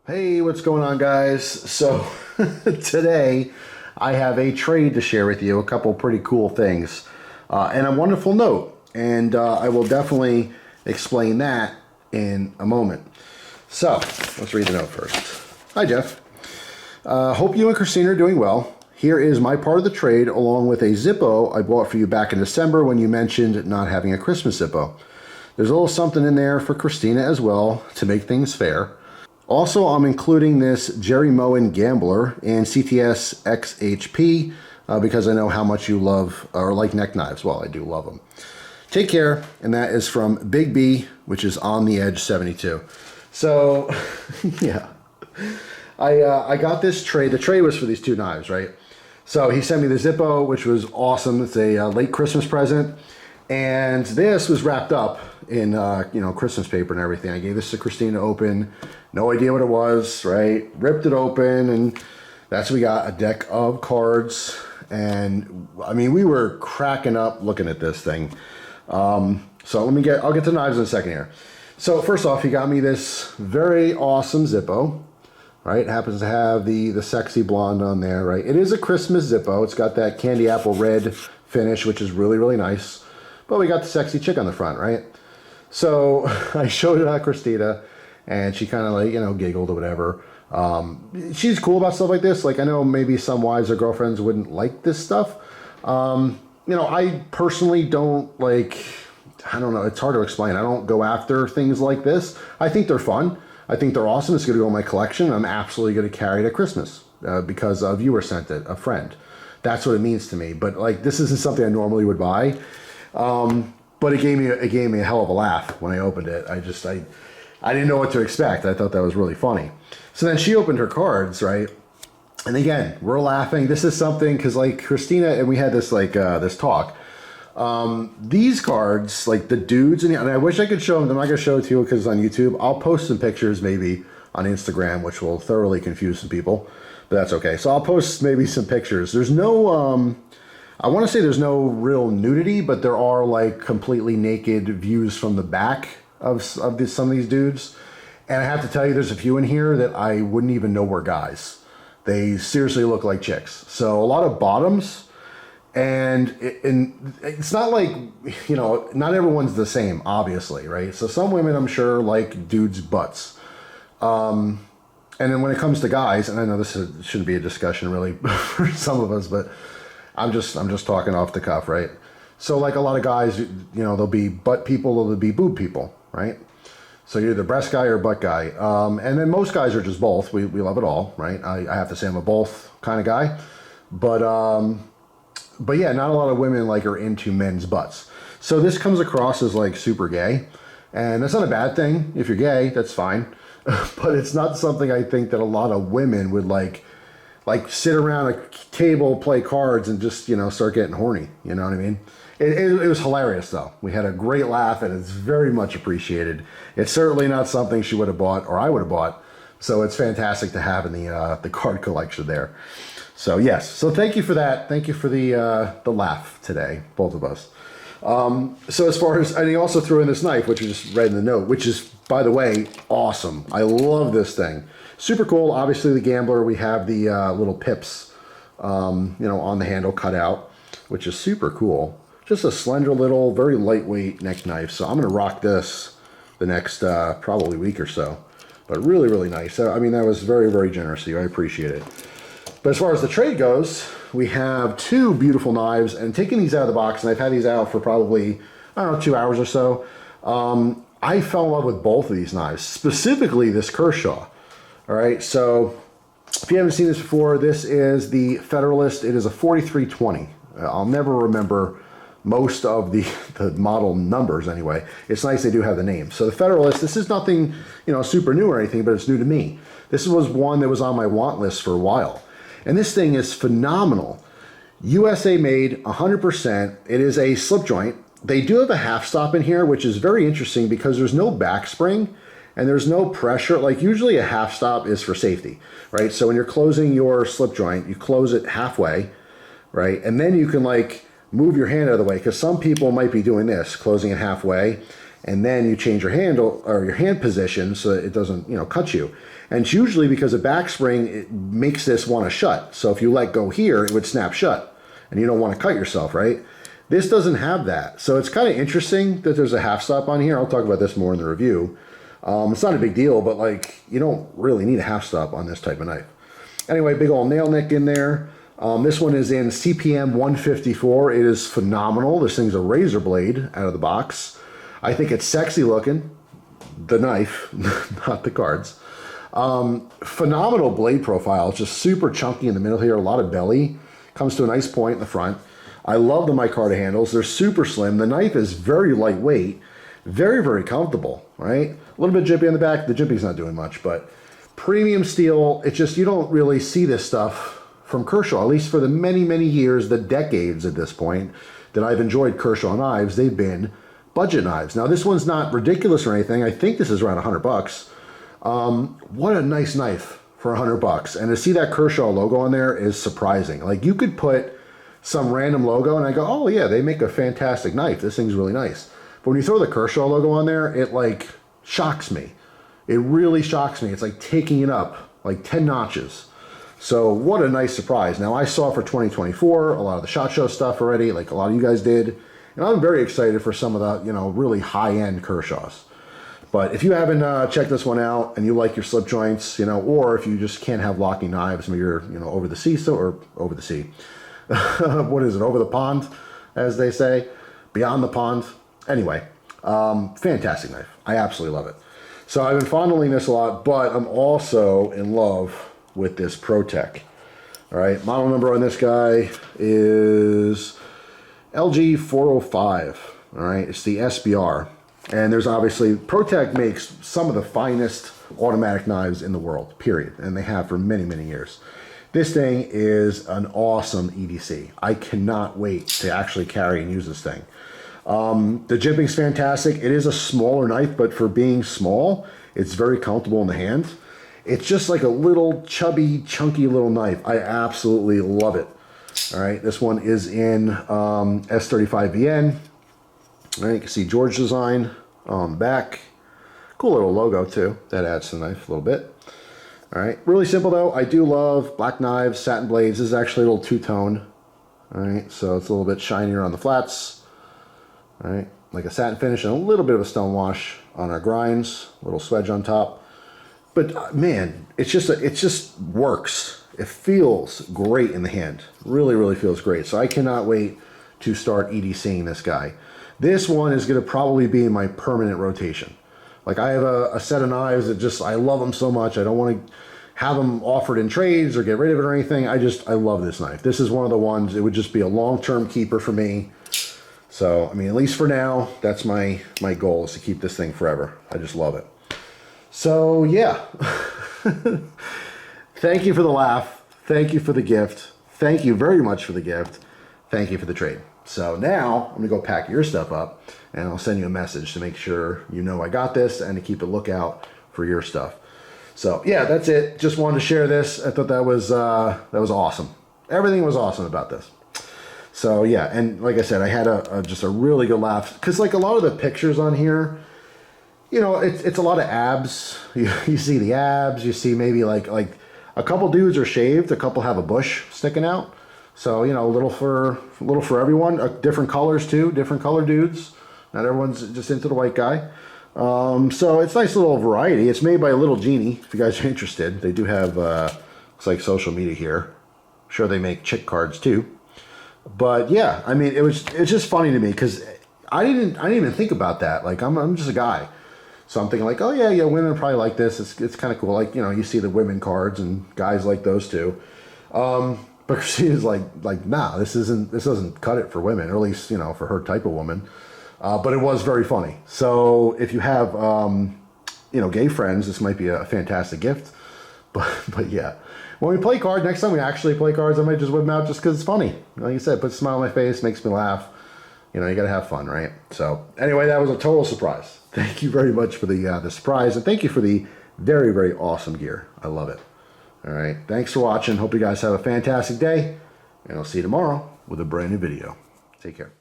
Hey, what's going on, guys? So today I have a trade to share with you, a couple pretty cool things, and a wonderful note, and I will definitely explain that in a moment. So let's read the note first. Hi, Jeff. Hope you and Christina are doing well. Here is my part of the trade along with a Zippo I bought for you back in December when you mentioned not having a Christmas Zippo. There's a little something in there for Christina as well to make things fair. Also, I'm including this Jerry Moen Gambler and CTS XHP because I know how much you love or like neck knives. Well, I do love them. Take care, and that is from Big B, which is on the edge 72. So, yeah, I got this trade. The trade was for these two knives, right? So he sent me the Zippo, which was awesome. It's a late Christmas present, and this was wrapped up in Christmas paper and everything. I gave this to Christina to open. No idea what it was, right? Ripped it open, and that's what we got, a deck of cards. And I mean, we were cracking up looking at this thing. So I'll get to knives in a second here. So first off, he got me this very awesome Zippo, right? It happens to have the sexy blonde on there, right? It is a Christmas Zippo. It's got that candy apple red finish, which is really, really nice. But we got the sexy chick on the front, right? So I showed it to Christina, and she kind of giggled or whatever. She's cool about stuff like this. Like, I know maybe some wives or girlfriends wouldn't like this stuff. I personally don't like, I don't know, it's hard to explain. I don't go after things like this. I think they're fun. I think they're awesome. It's going to go in my collection. I'm absolutely going to carry it at Christmas because a viewer sent it, a friend. That's what it means to me. But like, this isn't something I normally would buy. But it gave me a hell of a laugh when I opened it. I didn't know what to expect. I thought that was really funny. So then she opened her cards, right? And again, we're laughing. This is something, because like Christina, and we had this this talk. These cards, like the dudes, and I wish I could show them. I'm not going to show it to you because it's on YouTube. I'll post some pictures maybe on Instagram, which will thoroughly confuse some people, but that's okay. So I'll post maybe some pictures. There's no, I want to say there's no real nudity, but there are like completely naked views from the back of some of these dudes. And I have to tell you, there's a few in here that I wouldn't even know were guys. They seriously look like chicks. So a lot of bottoms, and it's not like, not everyone's the same, obviously, right? So some women, I'm sure, like dudes' butts. And then when it comes to guys, and I know this shouldn't be a discussion really for some of us, but I'm just talking off the cuff, right? So like a lot of guys, they'll be butt people or they'll be boob people, right? So you're either breast guy or butt guy. And then most guys are just both. We love it all, right? I have to say I'm a both kind of guy. But yeah, not a lot of women are into men's butts. So this comes across as like super gay. And that's not a bad thing. If you're gay, that's fine. But it's not something I think that a lot of women would like sit around a table, play cards, and just, start getting horny. You know what I mean? It was hilarious, though. We had a great laugh, and it's very much appreciated. It's certainly not something she would have bought, or I would have bought. So it's fantastic to have in the card collection there. So yes, so thank you for that. Thank you for the laugh today, both of us. So as far as, and he also threw in this knife, which we just read in the note, which is, by the way, awesome. I love this thing. Super cool. Obviously, the Gambler, we have the little pips, on the handle cut out, which is super cool. Just a slender little, very lightweight neck knife. So I'm going to rock this the next probably week or so. But really, really nice. I mean, that was very, very generous of you. I appreciate it. But as far as the trade goes, we have two beautiful knives. And taking these out of the box, and I've had these out for probably, 2 hours or so. I fell in love with both of these knives, specifically this Kershaw. All right, so if you haven't seen this before, this is the Federalist. It is a 4320. I'll never remember most of the model numbers anyway. It's nice they do have the name. So the Federalist, this is nothing, super new or anything, but it's new to me. This was one that was on my want list for a while. And this thing is phenomenal. USA made, 100%. It is a slip joint. They do have a half stop in here, which is very interesting because there's no back spring and there's no pressure. Like usually a half stop is for safety, right? So when you're closing your slip joint, you close it halfway, right? And then you can move your hand out of the way, because some people might be doing this, closing it halfway, and then you change your handle or your hand position so that it doesn't, you know, cut you. And it's usually because a back spring, it makes this want to shut. So if you let go here, it would snap shut, and you don't want to cut yourself, right? This doesn't have that. So it's kind of interesting that there's a half stop on here. I'll talk about this more in the review. It's not a big deal, but like, you don't really need a half stop on this type of knife. Anyway, big old nail nick in there. This one is in CPM 154. It is phenomenal. This thing's a razor blade out of the box. I think it's sexy looking. The knife, not the cards. Phenomenal blade profile. It's just super chunky in the middle here. A lot of belly. Comes to a nice point in the front. I love the micarta handles. They're super slim. The knife is very lightweight. Very, very comfortable, right? A little bit jippy on the back. The jippy's not doing much, but premium steel. It's just, you don't really see this stuff from Kershaw, at least for the many, many years, the decades at this point, that I've enjoyed Kershaw knives. They've been budget knives. Now, this one's not ridiculous or anything. I think this is around 100 bucks. What a nice knife for 100 bucks. And to see that Kershaw logo on there is surprising. Like, you could put some random logo and I go, oh yeah, they make a fantastic knife. This thing's really nice. But when you throw the Kershaw logo on there, it like shocks me. It really shocks me. It's like taking it up like 10 notches. So what a nice surprise. Now, I saw for 2024 a lot of the SHOT Show stuff already, like a lot of you guys did. And I'm very excited for some of the, you know, really high-end Kershaws. But if you haven't checked this one out and you like your slip joints, you know, or if you just can't have locking knives, maybe you're, you know, over the sea, or over the sea. What is it? Over the pond, as they say, beyond the pond. Anyway, fantastic knife. I absolutely love it. So I've been fondling this a lot, but I'm also in love with this Protech. All right, model number on this guy is LG 405. All right, it's the SBR. And there's obviously, Protech makes some of the finest automatic knives in the world, period. And they have for many, many years. This thing is an awesome EDC. I cannot wait to actually carry and use this thing. The jimping's fantastic. It is a smaller knife, but for being small, it's very comfortable in the hand. It's just like a little chubby, chunky little knife. I absolutely love it. All right, this one is in S35VN. All right, you can see George design on the back. Cool little logo too. That adds to the knife a little bit. All right, really simple though. I do love black knives, satin blades. This is actually a little two-tone. All right, so it's a little bit shinier on the flats. All right, like a satin finish and a little bit of a stone wash on our grinds. A little swedge on top. But man, it just works. It feels great in the hand. Really, really feels great. So I cannot wait to start EDCing this guy. This one is going to probably be in my permanent rotation. Like, I have a set of knives that just, I love them so much. I don't want to have them offered in trades or get rid of it or anything. I love this knife. This is one of the ones, it would just be a long-term keeper for me. So, I mean, at least for now, that's my goal, is to keep this thing forever. I just love it. So, yeah. Thank you for the laugh. Thank you for the gift. Thank you very much for the gift. Thank you for the trade. So now I'm gonna go pack your stuff up and I'll send you a message to make sure you know I got this and to keep a lookout for your stuff. So yeah, that's it. Just wanted to share this. I thought that was awesome. Everything was awesome about this. So yeah, and like I said, I had just a really good laugh, because like a lot of the pictures on here, you know, it's a lot of abs. You see the abs. You see maybe like a couple dudes are shaved, a couple have a bush sticking out. So, you know, a little for everyone. Different colors too, different color dudes. Not everyone's just into the white guy. So it's a nice little variety. It's made by Little Genie, if you guys are interested. They do have, looks like social media here. I'm sure they make chick cards too. But yeah, I mean, it's just funny to me, because I didn't even think about that. Like, I'm just a guy. So I'm thinking like, oh yeah, women probably like this. It's kind of cool. Like, you know, you see the women cards and guys like those too. But Christina's like, nah, this doesn't cut it for women, or at least, you know, for her type of woman. But it was very funny. So if you have, you know, gay friends, this might be a fantastic gift. But yeah, when we play cards, next time we actually play cards, I might just whip them out just because it's funny. Like you said, puts a smile on my face, makes me laugh. You know, you gotta have fun, right? So anyway, that was a total surprise. Thank you very much for the surprise, and thank you for the very, very awesome gear. I love it. All right, thanks for watching. Hope you guys have a fantastic day, and I'll see you tomorrow with a brand new video. Take care.